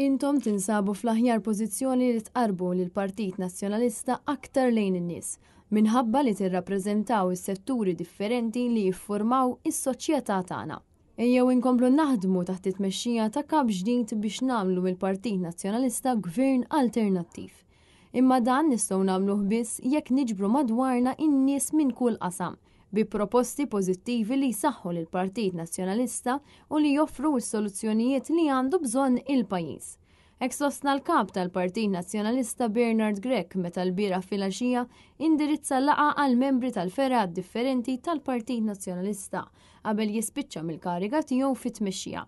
Intom tinsabu fl-aħjar pożizzjoni li tqarbu lil Partit Nazzjonalista aktar lejn in-nies minħabba li tirrappreżentaw is-setturi differenti li jiffurmaw is-soċjetà tagħna. Ejjew inkomplu naħdmu taħt it-tmexxija ta' kap ġdid biex nagħmlu mill-Partit Nazzjonalista gvern alternattiv. Imma dan nistgħu nagħmluh biss jekk niġbru madwarna in-nies minn kull qasam bi proposti pożittivi li jsaħħu lill-Partit Nazzjonalista u li joffru s-soluzzjonijiet li għandu bżonn il-pajjiż. Hekk sostna l-kap tal-Partit Nazzjonalista Bernard Grech meta l-bieraħ filgħaxija indirizza laqgħa għal membri tal-ferat differenti tal-Partit Nazzjonalista qabel jispiċċa mill-kariga tiegħu fit-tmexxija.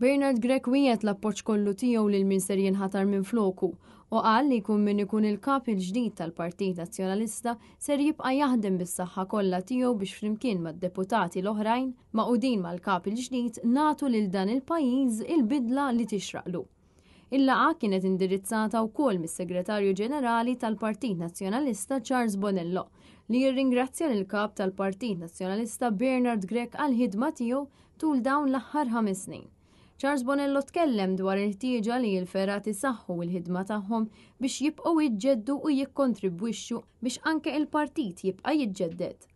Bernard Grech wiegħed l-appoġġ kollu tiegħu lil min ser jinħatar minn floku u qal li jkun min ikun il-kap il-ġdid tal-Partit Nazzjonalista ser jibqa' jaħdem bis-saħħa kollha tiegħu biex flimkien mad-deputati l-oħrajn maqudin mal-kap il-ġdid nagħtu lil dan il-pajjiż il-bidla li tixraqlu. Il-laqgħa kienet indirizzata wkoll mis-Segretarju Ġenerali tal-Partit Nazzjonalista Charles Bonello li jirringrazzja lill-kap tal-Partit Nazzjonalista Bernard Grech għall-ħidma tiegħu tul dawn l-aħħar 5 snin. Charles Bonello tkellem dwar il-ħtieġa li l-ferat isaħħu l-ħidma tagħhom biex jibqgħu jiġġeddu u jikkontribwixxu biex anke il-partit jibqa' jiġġedded.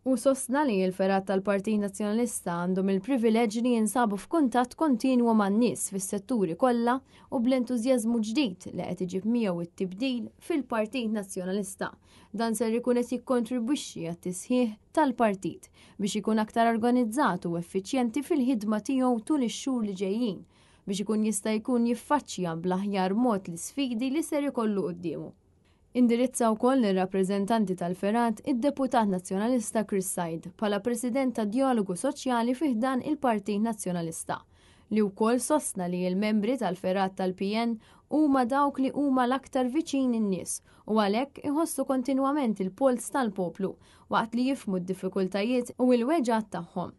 U sostna li l-ferat tal-Partit Nazzjonalista għandhom il-privileġġ li jinsabu f'kuntatt kontinwu man-nies fis-setturi kollha u bl-entużjażmu ġdid li qed iġib miegħu it-tibdil fil-Partit Nazzjonalista. Dan ser ikun qed jikkontribwixxi għat-tisħiħ tal-partit biex ikun aktar organizzat u effiċjenti fil-ħidma tiegħu tul ix-xhur li ġejjin biex ikun jista' jkun jiffaċċja bl-aħjar mod l-isfidi li ser ikollu qudiemu. Indirizza wkoll ir-rappreżentanti tal-ferat id-Deputat Nazzjonalista Chris Said bħala President ta' Dialogu Soċjali fih dan il-Partit Nazzjonalista li wkoll sostna li l-membri tal-ferat tal-PN huma dawk li huma l-aktar viċin in-nies u għalhekk iħossu kontinwament il-pols tal-poplu waqt li jifhmu d-diffikultajiet u l-weġgħat tagħhom.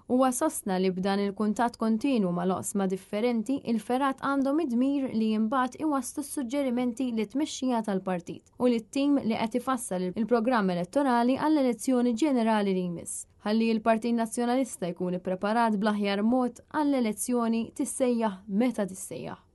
Huwa sostna li b'dan il-kuntatt kontinwu mal-oqsma differenti il-ferat għandhom id-dmir li jimbagħad iwasslu s-suġġerimenti li tmexxija tal-partit u li t-tim li qed ifassal il-programm elettorali għall-elezzjoni ġenerali li jmiss ħalli l-Partit Nazzjonalista jkun ippreparat bl-aħjar mod għall-elezzjoni tissejjaħ meta tissejjaħ.